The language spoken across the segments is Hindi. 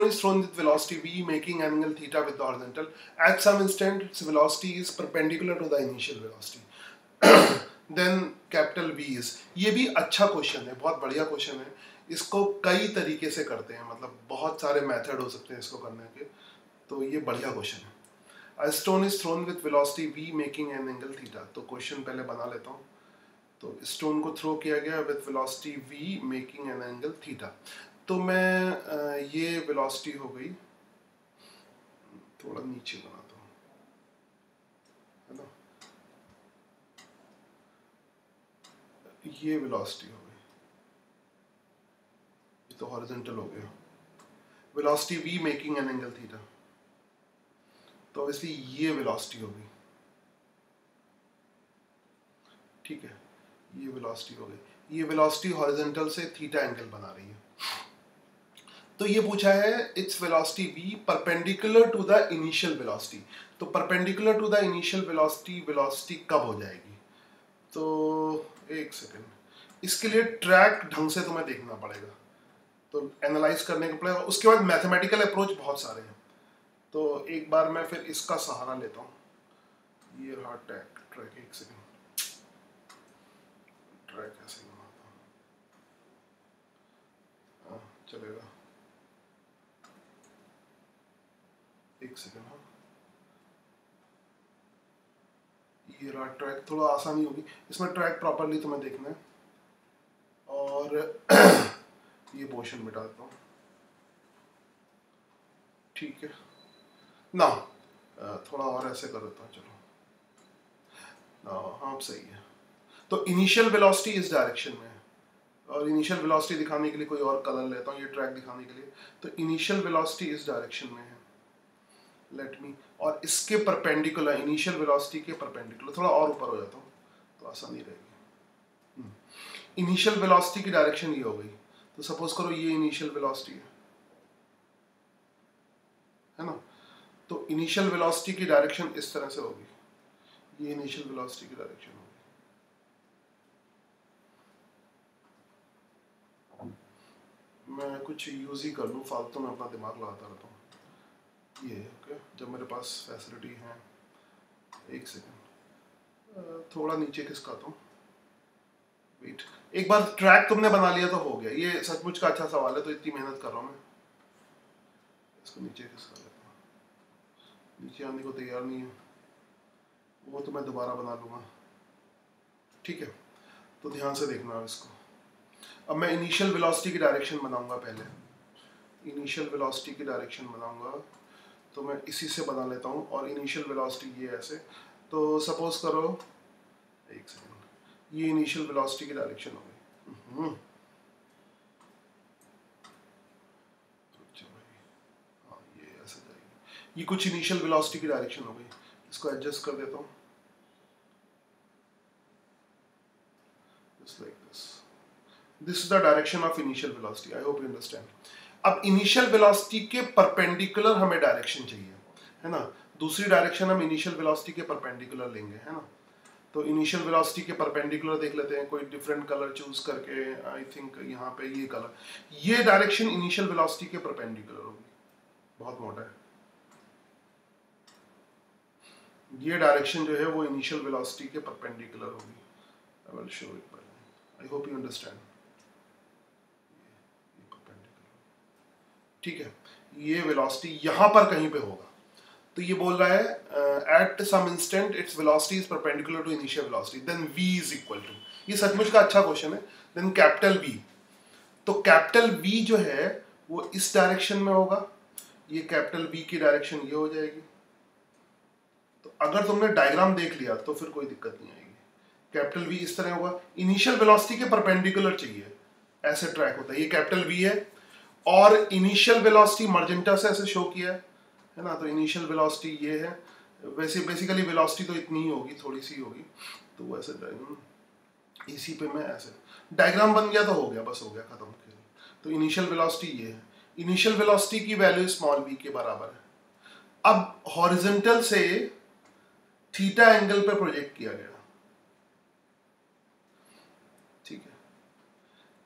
is thrown with velocity v making angle theta with the horizontal. At some instant its velocity is perpendicular to the initial velocity. Then capital V is, ये भी अच्छा क्वेश्चन है, बहुत बढ़िया क्वेश्चन है. इसको कई तरीके से करते हैं, मतलब बहुत सारे मेथड हो सकते हैं इसको करने के, तो ये बढ़िया क्वेश्चन है. A stone is thrown with velocity v making an angle theta. तो क्वेश्चन पहले बना लेता हूँ. तो स्टोन को थ्रो किया गया with velocity v making an angle theta. तो मैं ये वेलोसिटी हो गई, थोड़ा नीचे बनाता हूँ, है ना, ये वेलोसिटी हो गई, ये तो हॉरिजॉन्टल हो गया. Velocity v making an angle theta, तो ऑब्वियसली ये वेलोसिटी होगी. ठीक है, ये वेलोसिटी हो गई. ये वेलोसिटी हॉरिजॉन्टल से थीटा एंगल बना रही है. तो ये पूछा है it's velocity v perpendicular to the initial velocity. तो perpendicular to the initial velocity, velocity कब हो जाएगी? तो एक सेकेंड, इसके लिए ट्रैक ढंग से तुम्हें देखना पड़ेगा, तो एनालाइज करने का पड़ेगा. उसके बाद मैथमेटिकल अप्रोच बहुत सारे हैं. तो एक बार मैं फिर इसका सहारा लेता हूँ. ये रहा ट्रैक. एक सेकेंड, ट्रैक ऐसे बनाता हूँ. हाँ चलेगा, एक सेकेंड. हाँ ये रहा ट्रैक. थोड़ा आसानी होगी इसमें, ट्रैक प्रॉपरली तुम्हें देखना है. और ये पोर्शन मिटा देता हूँ. ठीक है ना, थोड़ा और ऐसे कर देता हूँ. चलो ना, हाँ सही है. तो इनिशियल वेलोसिटी इस डायरेक्शन में है, और इनिशियल वेलोसिटी दिखाने के लिए कोई और कलर लेता हूँ, ये ट्रैक दिखाने के लिए. तो इनिशियल वेलोसिटी इस डायरेक्शन में है, लेट मी, और इसके परपेंडिकुलर, इनिशियल वेलोसिटी के परपेंडिकुलर, थोड़ा और ऊपर हो जाता हूँ तो आसानी रहेगी. इनिशियल वेलोसिटी की डायरेक्शन ये हो गई. तो सपोज करो ये इनिशियल वेलोसिटी है ना. तो इनिशियल वेलोसिटी की डायरेक्शन इस तरह से होगी, ये इनिशियल वेलोसिटी की डायरेक्शन होगी. मैं कुछ यूज ही कर लूँ, फालतू में अपना दिमाग लगाता रहता हूँ. ये ओके, जब मेरे पास फैसिलिटी है. एक सेकेंड, थोड़ा नीचे खिसकाता हूँ. वेट, एक बार ट्रैक तुमने बना लिया तो हो गया. ये सचमुच का अच्छा सवाल है, तो इतनी मेहनत कर रहा हूँ मैं. इसको नीचे खिसका लेता हूँ. नीचे आने को तैयार नहीं है, वो तो मैं दोबारा बना लूँगा. ठीक है, तो ध्यान से देखना इसको. अब मैं इनिशियल वेलोसिटी की डायरेक्शन बनाऊंगा. पहले इनिशियल वेलोसिटी की डायरेक्शन बनाऊंगा, तो मैं इसी से बना लेता हूँ. और इनिशियल वेलोसिटी ये ऐसे, तो सपोज करो, एक सेकेंड, ये इनिशियल वेलोसिटी की डायरेक्शन हो गई. हाँ ये ऐसे जाएगी. ये कुछ इनिशियल वेलोसिटी की डायरेक्शन हो गई. इसको एडजस्ट कर देता हूँ, just like this. This is the direction of initial velocity. I hope you understand. अब इनिशियल वेलोसिटी के परपेंडिकुलर हमें डायरेक्शन चाहिए, है ना. दूसरी डायरेक्शन हम इनिशियल वेलोसिटी के परपेंडिकुलर लेंगे, है ना. तो इनिशियल वेलोसिटी के परपेंडिकुलर देख लेते हैं, कोई डिफरेंट कलर चूज करके. आई थिंक यहाँ पे ये कलर, ये डायरेक्शन इनिशियल वेलोसिटी के परपेंडिकुलर होगी. बहुत मोटा है ये डायरेक्शन, जो है वो इनिशियल वेलोसिटी के परपेंडिकुलर होगी. I will show it. I hope you understand. ठीक है, ये वेलोसिटी यहाँ पर कहीं पे होगा. तो ये बोल रहा है at some instant its velocity is perpendicular to initial velocity, then v is equal to. ये सचमुच का अच्छा क्वेश्चन है. देन कैपिटल v, तो कैपिटल v जो है वो इस डायरेक्शन में होगा. ये कैपिटल v की डायरेक्शन ये हो जाएगी. तो अगर तुमने डायग्राम देख लिया तो फिर कोई दिक्कत नहीं आएगी. कैपिटल v इस तरह होगा, इनिशियल वेलोसिटी के परपेंडिकुलर चाहिए, ऐसे ट्रैक होता है. ये कैपिटल v है, और इनिशियल वेलोसिटी मर्जेंटा से ऐसे शो किया है ना. तो इनिशियल वेलोसिटी ये है. वैसे बेसिकली वेलोसिटी तो इतनी ही होगी, थोड़ी सी होगी. तो वैसे इसी पे मैं ऐसे डायग्राम बन गया तो हो गया, बस हो गया, खत्म. तो इनिशियल वेलोसिटी ये है. इनिशियल वेलोसिटी की वैल्यू स्मॉल v के बराबर है. अब हॉरिजॉन्टल से थीटा एंगल पे प्रोजेक्ट किया गया. ठीक है,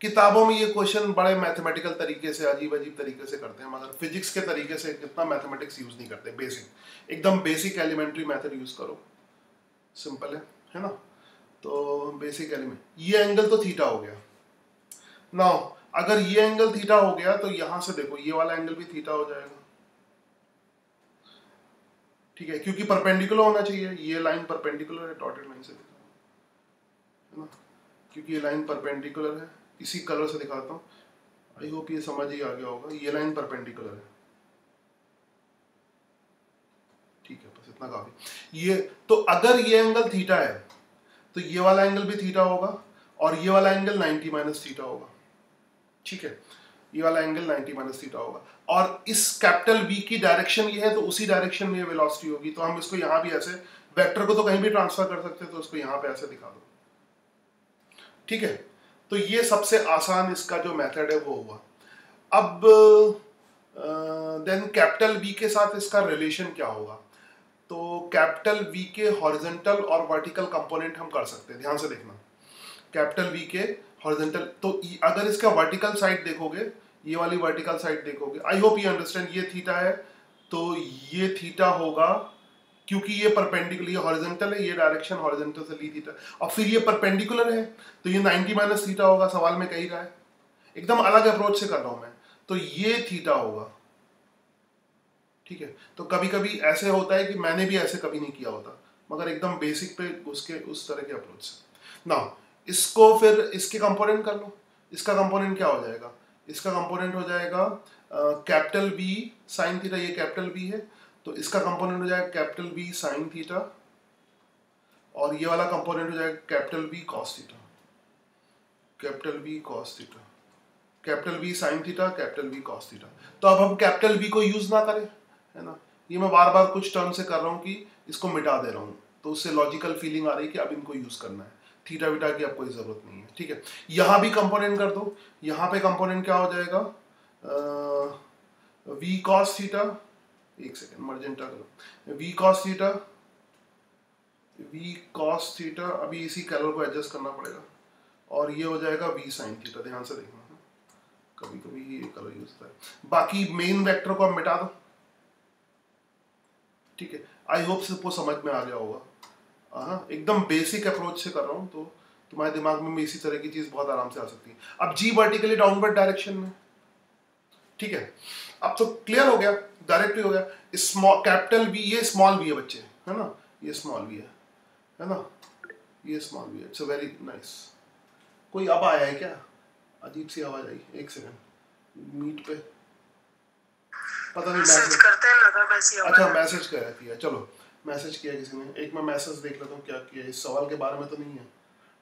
किताबों में ये क्वेश्चन बड़े मैथमेटिकल तरीके से, अजीब अजीब तरीके से करते हैं, मगर फिजिक्स के तरीके से कितना मैथमेटिक्स यूज नहीं करते। बेसिक एकदम बेसिक एलिमेंट्री मेथड यूज करो, सिंपल है ना। तो बेसिक एलिमेंट, ये एंगल तो थीटा हो गया। नाउ अगर ये एंगल थीटा हो गया तो यहां से देखो ये वाला एंगल भी थीटा हो जाएगा, ठीक है, क्योंकि परपेंडिकुलर होना चाहिए। ये लाइन परपेंडिकुलर है डॉटेड लाइन से, है ना, क्योंकि ये लाइन परपेंडिकुलर है। इसी कलर से दिखाता हूँ, आई होप ये समझ ही आ गया होगा। ये लाइन परपेंडिकुलर है, ठीक है, बस इतना काफी। ये तो अगर ये एंगल थीटा है तो ये वाला एंगल भी थीटा होगा और ये वाला एंगल 90 माइनस थीटा होगा, ठीक है। ये वाला एंगल 90 माइनस थीटा होगा और इस कैपिटल V की डायरेक्शन ये है तो उसी डायरेक्शन में ये वेलोसिटी होगी। तो हम इसको यहाँ भी ऐसे, वेक्टर को तो कहीं भी ट्रांसफर कर सकते हैं, तो उसको यहाँ पे ऐसे दिखा दो, ठीक है। तो ये सबसे आसान इसका जो मेथड है वो हुआ। अब देन कैपिटल V के साथ इसका रिलेशन क्या होगा? तो कैपिटल V के हॉरिजॉन्टल और वर्टिकल कंपोनेंट हम कर सकते हैं, ध्यान से देखना। कैपिटल V के हॉरिजॉन्टल, तो अगर इसका वर्टिकल साइड देखोगे, ये वाली वर्टिकल साइड देखोगे, आई होप यू अंडरस्टैंड, ये थीटा है तो ये थीटा होगा क्योंकि ये परपेंडिकुलर, ये हॉरिजॉन्टल है, ये डायरेक्शन हॉरिजॉन्टल से ली थीटा, और फिर ये परपेंडिकुलर है तो ये 90 माइनस थीटा होगा। सवाल में कही रहा है, एकदम अलग अप्रोच से कर रहा हूं मैं, तो ये थीटा होगा, ठीक है। तो कभी कभी ऐसे होता है कि मैंने भी ऐसे कभी नहीं किया होता, मगर एकदम बेसिक पे उसके उस तरह के अप्रोच से ना। इसको फिर इसके कंपोनेंट कर लो। इसका कंपोनेंट क्या हो जाएगा? इसका कंपोनेंट हो जाएगा कैपिटल V साइन थीटा, ये कैपिटल V है तो इसका कंपोनेंट हो जाएगा कैपिटल V साइन थीटा, और ये वाला कंपोनेंट हो जाएगा capital V cos theta, capital V cos theta, capital V sign theta, capital V cos theta. तो अब हम कैपिटल V को यूज ना करें, है ना, ये मैं बार बार कुछ टर्म से कर रहा हूँ कि इसको मिटा दे रहा हूँ, तो उससे लॉजिकल फीलिंग आ रही है कि अब इनको यूज करना है। थीटा विटा की अब कोई जरूरत नहीं है, ठीक है। यहाँ भी कंपोनेंट कर दो, यहाँ पे कंपोनेंट क्या हो जाएगा? V cos थीटा, एक सेकेंड मर्जेंटा करो, V cos theta, V cos theta, अभी इसी कलर को एडजस्ट करना पड़ेगा, और ये हो जाएगा V sin थीटा। ध्यान से देखना, कभी कभी ये कलर यूज होता है। बाकी मेन वेक्टर को आप मिटा दो, ठीक है। आई होप सबको समझ में आ गया होगा। हाँ, एकदम बेसिक अप्रोच से कर रहा हूँ तो तुम्हारे दिमाग में इसी तरह की चीज बहुत आराम से आ सकती है। अब G वर्टिकली डाउनवर्ड डायरेक्शन में, ठीक है। अब तो क्लियर हो गया, डायरेक्टली हो गया। स्मॉल कैपिटल V, ये स्मॉल V है बच्चे, है ना, ये स्मॉल V है ना, ये स्मॉल V है। It's very nice. कोई अब आया है क्या? अजीब सी आवाज आई, एक सेकंड। मीट पे पता नहीं मैसेज करते हैं, लगा वैसी आवाज। अच्छा, मैसेज कर रही है, चलो मैसेज किया किसी ने। एक मैं मैसेज देख लेता हूँ क्या किया। इस सवाल के बारे में तो नहीं है,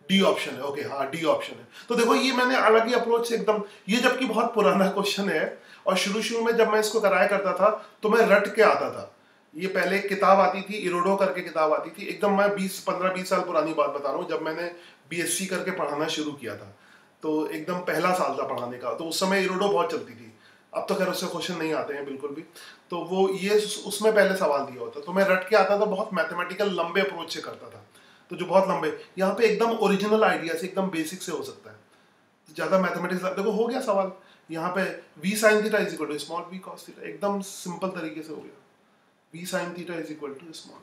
डी ऑप्शन है, ओके, हाँ डी ऑप्शन है। तो देखो ये मैंने अलग ही अप्रोच से एकदम, ये जबकि बहुत पुराना क्वेश्चन है और शुरू में जब मैं इसको कराया करता था तो मैं रट के आता था। ये पहले एक किताब आती थी, इरोडो करके किताब आती थी, एकदम मैं 15-20 साल पुरानी बात बता रहा हूँ, जब मैंने बीएससी करके पढ़ाना शुरू किया था, तो एकदम पहला साल था पढ़ाने का, तो उस समय इरोडो बहुत चलती थी। अब तो खैर उससे क्वेश्चन नहीं आते हैं बिल्कुल भी। तो वो ये उसमें पहले सवाल दिया होता, तो मैं रट के आता था, बहुत मैथमेटिकल लंबे अप्रोच से करता था, तो जो बहुत लंबे, यहाँ पे एकदम ओरिजिनल आइडिया से, एकदम बेसिक से हो सकता है, ज्यादा मैथमेटिक्स। देखो हो गया सवाल, यहाँ पे V sin theta is equal to small v cos theta, एकदम सिंपल तरीके से हो गया। V sin theta is equal to small.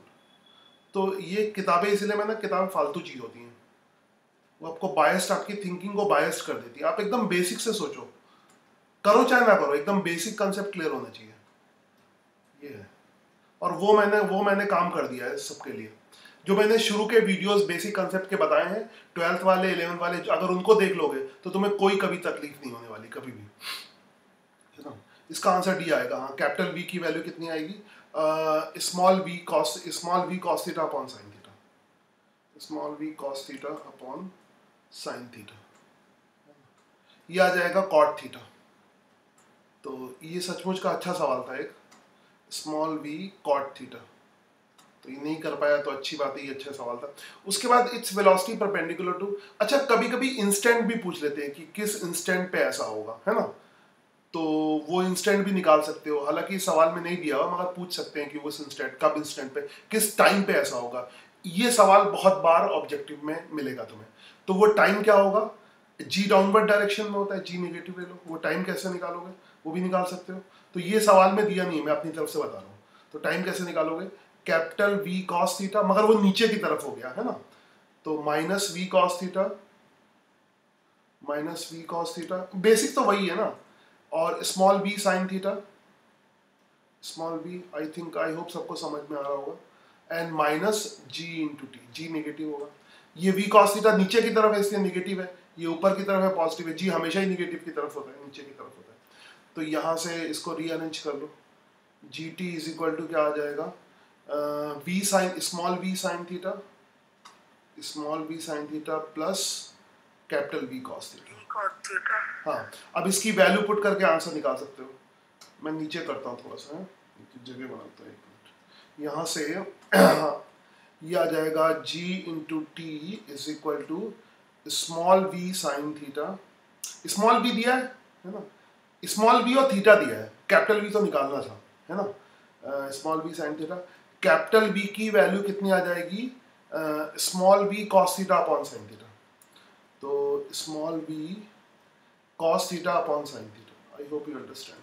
तो ये किताबें, इसलिए मैंने किताबें फालतू चीज होती हैं, वो आपको बायस्ड, आपकी थिंकिंग को बायस्ड कर देती है। आप एकदम बेसिक से सोचो, करो चाहे ना करो, एकदम बेसिक कंसेप्ट क्लियर होना चाहिए, ये है। और वो मैंने काम कर दिया है सबके लिए। जो मैंने शुरू के वीडियोस बेसिक कंसेप्ट के बताए हैं, 12th वाले 11th वाले, अगर उनको देख लोगे तो तुम्हें कोई कभी तकलीफ नहीं होने वाली, कभी भी, है ना। इसका आंसर डी आएगा। हाँ, कैपिटल V की वैल्यू कितनी आएगी? Small v cos theta upon sine theta, small v cos theta upon sine theta, ये आ जाएगा कॉट थीटा। तो ये सचमुच का अच्छा सवाल था एक, स्मॉल v कॉट थीटा। तो ये नहीं कर पाया तो अच्छी बात है, ये अच्छा सवाल था। उसके बाद इट्स वेलोसिटी परपेंडिकुलर टू, अच्छा कभी कभी इंस्टेंट भी पूछ लेते हैं कि किस इंस्टेंट पे ऐसा होगा, है ना, तो वो इंस्टेंट भी निकाल सकते हो। हालांकि सवाल में नहीं दिया हुआ, मगर पूछ सकते हैं कि वो इंस्टेंट कब, इंस्टेंट पे किस टाइम पे ऐसा होगा। ये सवाल बहुत बार ऑब्जेक्टिव में मिलेगा तुम्हें। तो वो टाइम क्या होगा? जी डाउनवर्ड डायरेक्शन में होता है, जी नेगेटिव ले लो, वो टाइम कैसे निकालोगे वो भी निकाल सकते हो। तो ये सवाल में दिया नहीं है, मैं अपनी तरफ से बता रहा हूँ। तो टाइम कैसे निकालोगे, कैपिटल वी कॉस थीटा, मगर वो नीचे की तरफ हो गया है ना, तो minus v cos theta, minus v cos theta, basic तो वही है ना, और small b sine theta, small b, I think I hope सबको समझ में आ रहा होगा, and minus g into t, g negative होगा। ये वी कॉस थीटा नीचे की तरफ है इसलिए नेगेटिव है, ये ऊपर की तरफ है पॉजिटिव है, जी हमेशा ही नेगेटिव की तरफ होता है, नीचे की तरफ होता है। तो यहाँ से इसको रीअरेंज कर लो, g t is equal to क्या आ जाएगा, v sine, small v sine theta, small v sine theta plus capital V cos theta. हाँ, अब इसकी वैल्यू पुट करके आंसर निकाल सकते हो। मैं नीचे करता हूँ थोड़ा सा, जगह बनाता हूँ, एक मिनट। यहाँ से ये आ जाएगा g into t is equal to small v sine theta, small b दिया है ना, स्मॉल बी और थीटा दिया है, कैपिटल बी तो निकालना था, है ना, small b sine theta, capital B की वैल्यू कितनी आ जाएगी, small b cos theta upon sine theta, तो small b cos theta upon sine theta, I hope you understand,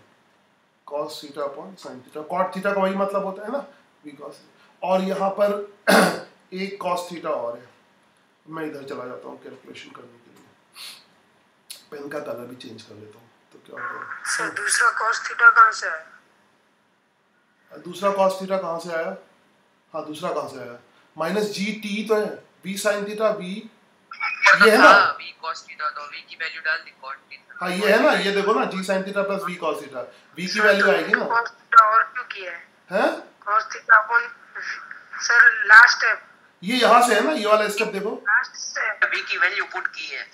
cos theta upon sine theta, cot theta का वही मतलब होता है ना, वी कॉस, और यहाँ पर एक कॉस थीटा और है। मैं इधर चला जाता हूँ कैलकुलेशन करने के लिए, पेन का कलर भी चेंज कर लेता हूँ, तो क्या होगा सर दूसरा कॉस थीटा कहाँ से आया, दूसरा कॉस थीटा कहाँ से आया, हाँ दूसरा कहाँ से आया, माइनस जी टी तो है, वी साइन थीटा, वी ये है ना, वी कॉस थीटा, तो वी की वैल्यू डाल दी कॉट थीटा, हाँ ये है ना, ये देखो ना, g sine theta plus v cos theta, v की वैल्यू आएगी ना, कॉस थीटा और क्यों किया है, हैं cos theta upon sir last step, ये यहाँ से है ना, ये वाला स्टेप देखो, लास्ट स्टेप वी की वैल्यू पुट की है,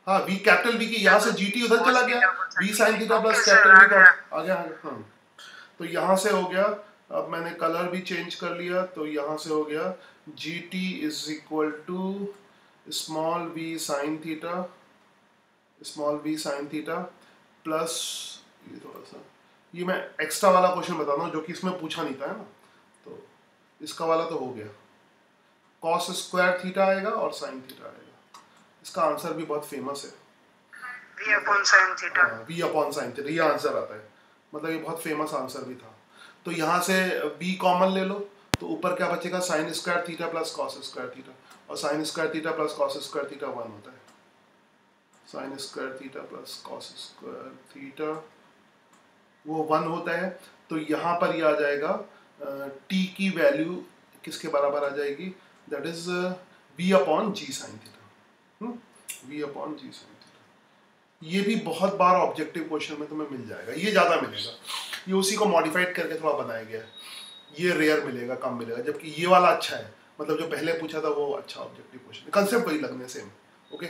हाँ वी कैपिटल वी की, यहाँ से जी टी उधर चला गया, v sine theta plus capital V cos आ गया, हाँ। तो यहाँ से हो गया, अब मैंने कलर भी चेंज कर लिया, तो यहाँ से हो गया g t is equal to small v sine theta, small v sine theta plus, ये थोड़ा सा, ये मैं एक्स्ट्रा वाला क्वेश्चन बता रहा हूँ जो कि इसमें पूछा नहीं था, है ना, तो इसका वाला तो हो गया, कॉस स्क्वायर थीटा आएगा और साइन थीटा आएगा, इसका आंसर भी बहुत फेमस है, v upon sine theta, v upon sine theta, ये आंसर आता है, मतलब ये बहुत फेमस आंसर भी था। तो यहाँ से v कॉमन ले लो, तो ऊपर क्या बचेगा, sine square theta plus cos square theta, और sine square theta plus cos square theta 1 होता है, sine square theta plus cos square theta वो 1 होता है। तो यहाँ पर ये आ जाएगा t की वैल्यू किसके बराबर आ जाएगी, that is v upon g sine theta, v upon g sine theta. ये भी बहुत बार ऑब्जेक्टिव क्वेश्चन में तुम्हें मिल जाएगा, ये ज़्यादा मिलेगा, ये उसी को मॉडिफाइड करके थोड़ा बनाया गया है, ये रेयर मिलेगा, कम मिलेगा, जबकि ये वाला अच्छा है, मतलब जो पहले पूछा था वो अच्छा ऑब्जेक्टिव क्वेश्चन, कंसेप्ट वही लगने सेम, ओके।